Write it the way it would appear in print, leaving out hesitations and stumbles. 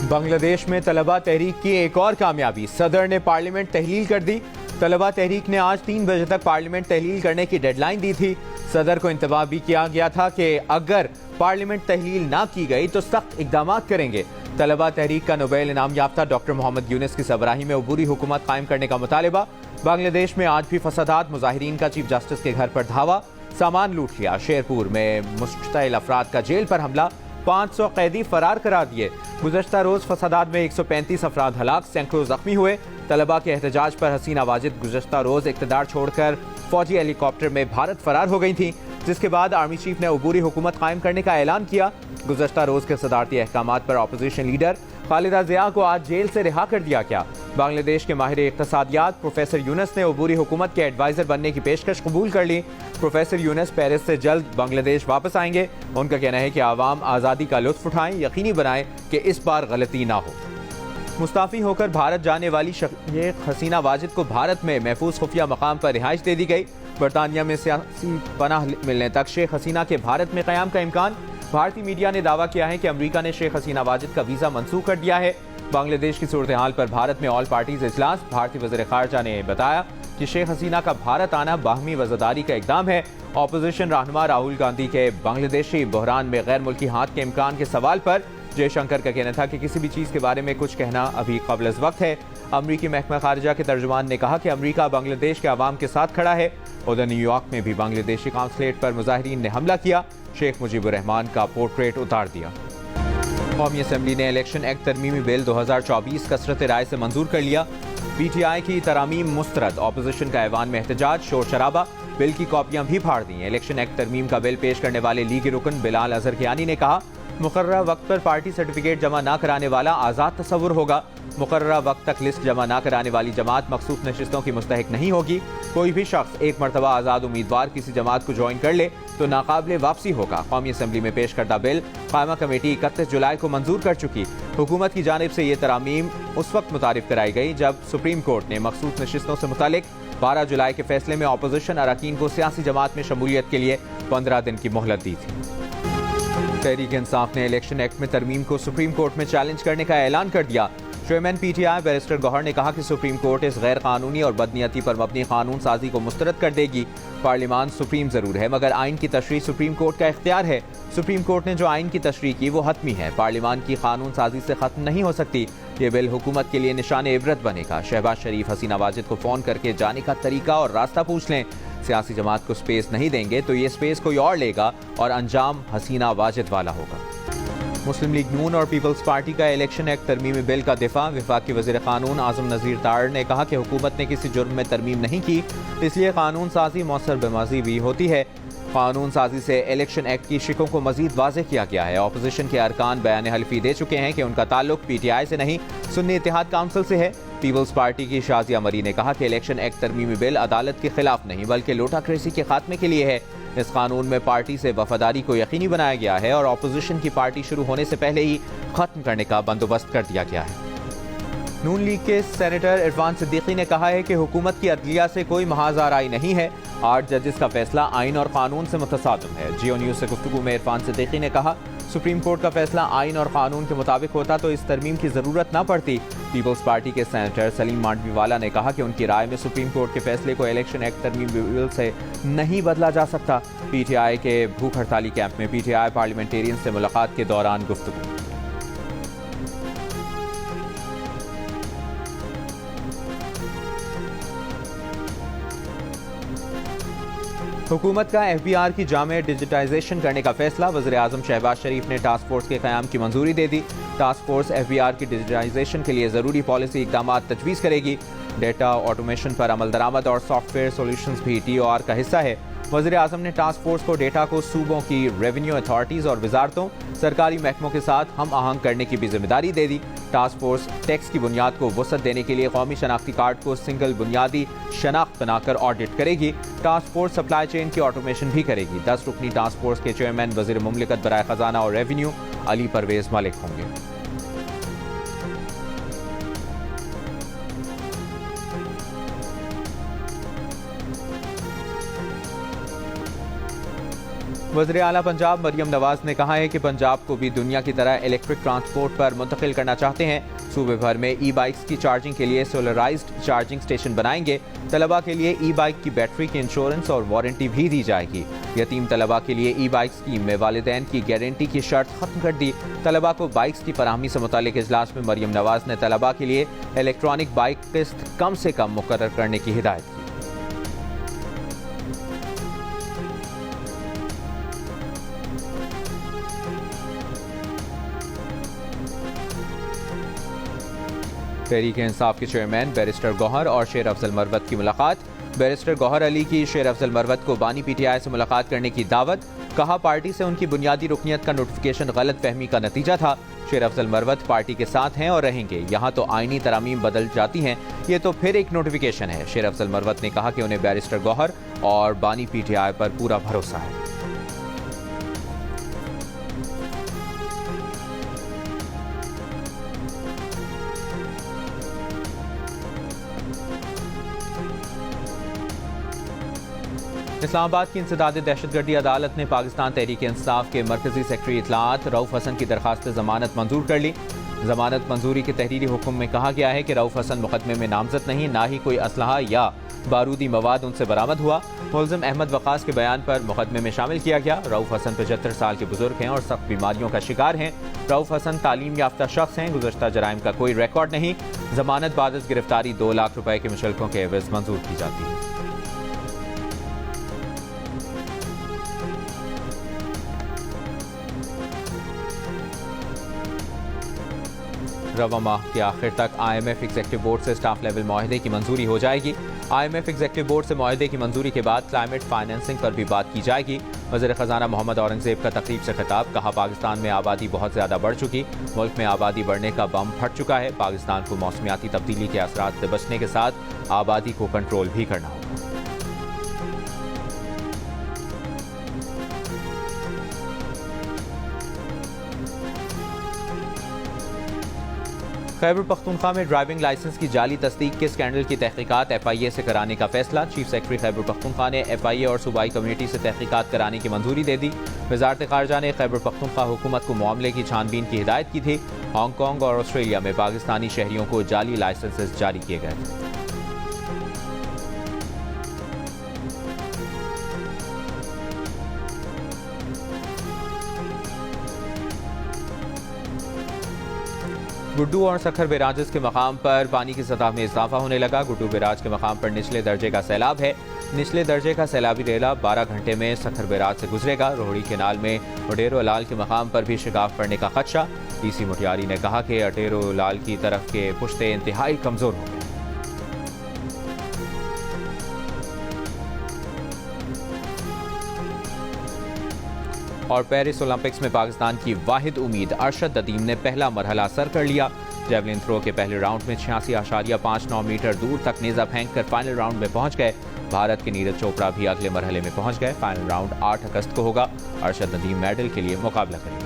बांग्लादेश में तलबा तहरीक की एक और कामयाबी, सदर ने पार्लियामेंट तहलील कर दी। तलबा तहरीक ने आज 3 बजे तक पार्लियामेंट तहलील करने की डेडलाइन दी थी। सदर को इंतबाह भी किया गया था कि अगर पार्लियामेंट तहलील ना की गई तो सख्त इकदाम करेंगे। तलबा तहरीक का नोबेल इनाम याफ्ता डॉक्टर मोहम्मद यूनुस की सरबराही में अबूरी हुकूमत कायम करने का मुतालबा। बांग्लादेश में आज भी फसादात, मुजाहिरीन का चीफ जस्टिस के घर पर धावा, सामान लूट लिया। शेरपुर में मुश्तइल अफराद का जेल पर हमला, 500 कैदी फरार करार दिए। गुज़श्ता रोज फसादात में 135 अफराद हलाक, सैकड़ों जख्मी हुए। तलबा के एहतजाज पर हसीना वाजिद गुज़श्ता रोज इक़्तिदार छोड़कर फौजी हेलीकॉप्टर में भारत फरार हो गई थी, जिसके बाद आर्मी चीफ ने अबूरी हुकूमत कायम करने का ऐलान किया। गुज़श्ता रोज के सदारती अहकामात पर अपोजिशन लीडर खालिदा ज़िया को आज जेल से रिहा कर दिया गया। बांग्लादेश के माहिर इक़्तिसादियात प्रोफेसर यूनुस ने अबूरी हुकूमत के एडवाइज़र बनने की पेशकश कबूल कर ली। प्रोफेसर यूनुस पेरिस से जल्द बांग्लादेश वापस आएंगे। उनका कहना है कि आवाम आज़ादी का लुत्फ़ उठाएं, यकीनी बनाएं कि इस बार गलती ना हो। मुस्ताफ़ी होकर भारत जाने वाली शेख हसीना वाजिद को भारत में महफूज खुफिया मकाम पर रिहाइश दे दी गई। बरतानिया में सियासी पनाह मिलने तक शेख हसीना के भारत में क़याम का इम्कान। भारतीय मीडिया ने दावा किया है कि अमरीका ने शेख हसीना वाजिद का वीज़ा मनसूख कर दिया है। बांग्लादेश की सूरत हाल पर भारत में ऑल पार्टीज इजलास। भारतीय वज़ीर ख़ारजा ने बताया कि शेख हसीना का भारत आना बाहमी वज़ादारी का इक़दाम है। अपोजिशन रहनुमा राहुल गांधी के बांग्लादेशी बहरान में गैर मुल्की हाथ के इम्कान के सवाल पर जयशंकर का कहना था कि किसी भी चीज़ के बारे में कुछ कहना अभी क़ब्ल अज़ वक्त है। अमरीकी महकमा खारजा के तर्जुमान ने कहा कि अमरीका बांग्लादेश के अवाम के साथ खड़ा है। उधर न्यूयॉर्क में भी बांग्लादेशी काउंसलेट पर मुजाहिरीन ने हमला किया, शेख मुजीबुर रहमान का पोर्ट्रेट उतार दिया। कौमी असम्बली ने इलेक्शन एक्ट तरमीमी बिल 2024 कसरत राय से मंजूर कर लिया। PTI की तरामीम मुस्तरद, अपोजिशन का ऐवान में एहतजाज, शोर शराबा, बिल की कॉपियां भी फाड़ दी। इलेक्शन एक्ट तरमीम का बिल पेश करने वाले लीगी रुकन बिलाल अजहर कियानी ने कहा, मुकर्ररा वक्त पर पार्टी सर्टिफिकेट जमा न कराने वाला आज़ाद तस्वुर होगा। मुकर्ररा वक्त तक लिस्ट जमा न कराने वाली जमात मखसूस नशिस्तों की मुस्तहिक नहीं होगी। कोई भी शख्स एक मरतबा आज़ाद उम्मीदवार किसी जमात को ज्वाइन कर ले तो नाकाबिले वापसी होगा। कौमी असम्बली में पेश करदा बिल कायमा कमेटी 31 जुलाई को मंजूर कर चुकी। हुकूमत की जानिब से ये तरामीम उस वक्त मुतारिफ कराई गई जब सुप्रीम कोर्ट ने मखसूस नशिस्तों से मुतालिक 12 जुलाई के फैसले में अपोजिशन अरकान को सियासी जमात में शमूलियत के लिए 15 दिन की मोहलत दी थी। तहरीक इंसाफ ने इलेक्शन एक्ट में तरमीम को सुप्रीम कोर्ट में चैलेंज करने का ऐलान कर दिया। चेयरमैन PTI बैरिस्टर गौहर ने कहा कि सुप्रीम कोर्ट इस गैर कानूनी और बदनीयती पर मबनी कानून साजी को मुस्तरद कर देगी। पार्लियामान सुप्रीम जरूर है मगर आइन की तशरीह सुप्रीम कोर्ट का इख्तियार है। सुप्रीम कोर्ट ने जो आइन की तशरीह की वो हतमी है, पार्लियामान की कानून साजी से खत्म नहीं हो सकती। ये बिल हुकूमत के लिए निशान इबरत बनेगा। शहबाज शरीफ हसीना वाजिद को फ़ोन करके जाने का तरीका और रास्ता पूछ लें। सियासी जमात को स्पेस नहीं देंगे तो ये स्पेस कोई और लेगा और अंजाम हसीना वाजिद वाला होगा। मुस्लिम लीग नून और पीपल्स पार्टी का इलेक्शन एक्ट तरमीमी बिल का दिफा। वफाकी वज़ीर कानून आज़म नज़ीर तार ने कहा कि हुकूमत ने किसी जुर्म में तरमीम नहीं की, इसलिए कानून साजी मौसर बेमाजी भी होती है। कानून साजी से इलेक्शन एक्ट की शिकों को मजीद वाज़ेह किया गया है। अपोजिशन के अरकान बयान हल्फी दे चुके हैं कि उनका ताल्लुक PTI से नहीं, सुन्नी इत्तेहाद काउंसिल से है। पीपल्स पार्टी की शाजिया मरी ने कहा कि इलेक्शन एक्ट तरमीमी बिल अदालत के खिलाफ नहीं बल्कि लोटाक्रेसी के खात्मे के लिए है। इस कानून में पार्टी से वफादारी को यकीनी बनाया गया है और अपोजिशन की पार्टी शुरू होने से पहले ही खत्म करने का बंदोबस्त कर दिया गया है। नून लीग के सेनेटर इरफान सिद्दीकी ने कहा है कि हुकूमत की अदलिया से कोई महाज आराई नहीं है। 8 जजेस का फैसला आइन और कानून से मुतसादिम है। जियो न्यूज़ से गुफ्तगू में इरफान सिद्दीकी ने कहा, सुप्रीम कोर्ट का फैसला आइन और कानून के मुताबिक होता तो इस तरमीम की ज़रूरत न पड़ती। पीपल्स पार्टी के सेनेटर सलीम मांडवीवाला ने कहा कि उनकी राय में सुप्रीम कोर्ट के फैसले को इलेक्शन एक्ट तरमीमी बिल से नहीं बदला जा सकता। PTI के भूख हड़ताली कैंप में PTI पार्लियामेंटेरियन से मुलाकात के दौरान गुफ्तगू। हुकूमत का FBR की जामे डिजिटाइजेशन करने का फैसला। वज़ीर आज़म शहबाज शरीफ ने टास्क फोर्स के क़याम की मंजूरी दे दी। टास्क फोर्स FBR की डिजिटाइजेशन के लिए ज़रूरी पॉलिसी इक़दाम तजवीज़ करेगी। डेटा ऑटोमेशन पर अमल दरामद और सॉफ्टवेयर सोल्यूशंस भी TOR का हिस्सा है। वज़ीर आज़म ने टास्क फोर्स को डेटा को सूबों की रेवेन्यू अथॉरिटीज़ और वजारतों, सरकारी महकमों के साथ हम आहंग करने की भी जिम्मेदारी दे दी। टास्क फोर्स टैक्स की बुनियाद को वसअत देने के लिए कौमी शनाख्ती कार्ड को सिंगल बुनियादी शनाख्त बनाकर ऑडिट करेगी। टास्क फोर्स सप्लाई चेन की ऑटोमेशन भी करेगी। 10 रुकनी टास्क फोर्स के चेयरमैन वज़ीर मुमलिकत बराए खजाना और रेवेन्यू अली परवेज मलिक होंगे। वज़ीर आला पंजाब मरियम नवाज ने कहा है कि पंजाब को भी दुनिया की तरह इलेक्ट्रिक ट्रांसपोर्ट पर मुंतकिल करना चाहते हैं। सूबे भर में ई बाइक्स की चार्जिंग के लिए सोलराइज्ड चार्जिंग स्टेशन बनाएंगे। तलबा के लिए ई बाइक की बैटरी की इंश्योरेंस और वारंटी भी दी जाएगी। यतीम तलबा के लिए ई बाइक स्कीम में वालिदैन की गारंटी की शर्त खत्म कर दी। तलबा को बाइक्स की फराहमी से मुतालिक इजलास में मरियम नवाज ने तलबा के लिए इलेक्ट्रॉनिक बाइक किस्त कम से कम मुकर्रर करने की हिदायत की। तहरीक इंसाफ के चेयरमैन बैरिस्टर गौहर और शेर अफजल मरवत की मुलाकात। बैरिस्टर गौहर अली की शेर अफजल मरवत को बानी पीटीआई से मुलाकात करने की दावत। कहा पार्टी से उनकी बुनियादी रुकनियत का नोटिफिकेशन गलत फहमी का नतीजा था। शेर अफजल मरवत पार्टी के साथ हैं और रहेंगे। यहाँ तो आईनी तरामीम बदल जाती हैं, ये तो फिर एक नोटिफिकेशन है। शेर अफजल मरवत ने कहा कि उन्हें बैरिस्टर गौहर और बानी पीटीआई पर पूरा भरोसा है। इस्लामाबाद की इंसदाद दहशतगर्दी अदालत ने पाकिस्तान तहरीक इंसाफ के मरकजी सेक्रेटरी इतलात रऊफ हसन की दरखास्त जमानत मंजूर कर ली। जमानत मंजूरी के तहरीरी हुक्म में कहा गया है कि रऊफ हसन मुकदमे में नामजद नहीं, ना ही कोई असलहा या बारूदी मवाद उनसे बरामद हुआ। मुलजिम अहमद वकास के बयान पर मुकदमे में शामिल किया गया। रऊफ हसन 75 साल के बुजुर्ग हैं और सख्त बीमारियों का शिकार हैं। रऊफ हसन तालीम याफ्ता शख्स हैं। गुज़श्ता जराइम का कोई रिकॉर्ड नहीं। जमानत बाद गिरफ्तारी 2 लाख रुपए के मुशल्कों के एवज मंजूर की जाती है। रवा माह के आखिर तक IMF एग्जेक्टिव बोर्ड से स्टाफ लेवल मुआहदे की मंजूरी हो जाएगी। IMF एग्जेक्टिव बोर्ड से मुआहदे की मंजूरी के बाद क्लाइमेट फाइनेंसिंग पर भी बात की जाएगी। वज़ीर ख़जाना मोहम्मद औरंगज़ेब का तकरीब से खिताब। कहा पाकिस्तान में आबादी बहुत ज़्यादा बढ़ चुकी, मुल्क में आबादी बढ़ने का बम फट चुका है। पाकिस्तान को मौसमियाती तब्दीली के असरात से बचने के साथ आबादी को कंट्रोल भी करना होगा। खैबर पख्तूनख्वा में ड्राइविंग लाइसेंस की जाली तस्दीक के स्कैंडल की तहकीकात FIA से कराने का फैसला। चीफ सेक्रेटरी खैबर पख्तूनख्वा ने FIA और सूबाई कम्युनिटी से तहकीकात कराने की मंजूरी दे दी। वजारत खारजा ने खैबर पख्तूनख्वा हुकूमत को मामले की छानबीन की हिदायत की थी। हांगकॉन्ग और ऑस्ट्रेलिया में पाकिस्तानी शहरियों को जाली लाइसेंसेस जारी किए गए थे। गुड्डू और सखर बैराजेस के मकाम पर पानी की सतह में इजाफा होने लगा। गुड्डू बैराज के मकाम पर निचले दर्जे का सैलाब है। निचले दर्जे का सैलाबी रेला 12 घंटे में सखर बैराज से गुजरेगा। रोहड़ी केनाल में अटेरो लाल के मकाम पर भी शिगाफ पड़ने का खदशा। DC मुटियारी ने कहा कि अटेरो लाल की तरफ के पुश्ते इंतहाई कमजोर हो गए। और पेरिस ओलंपिक्स में पाकिस्तान की वाहिद उम्मीद अरशद अदीम ने पहला मरहला सर कर लिया। जेवलिन थ्रो के पहले राउंड में 86.59 मीटर दूर तक नेजा फेंक कर फाइनल राउंड में पहुंच गए। भारत के नीरज चोपड़ा भी अगले मरहले में पहुंच गए। फाइनल राउंड 8 अगस्त को होगा। अरशद अदीम मेडल के लिए मुकाबला करेंगे।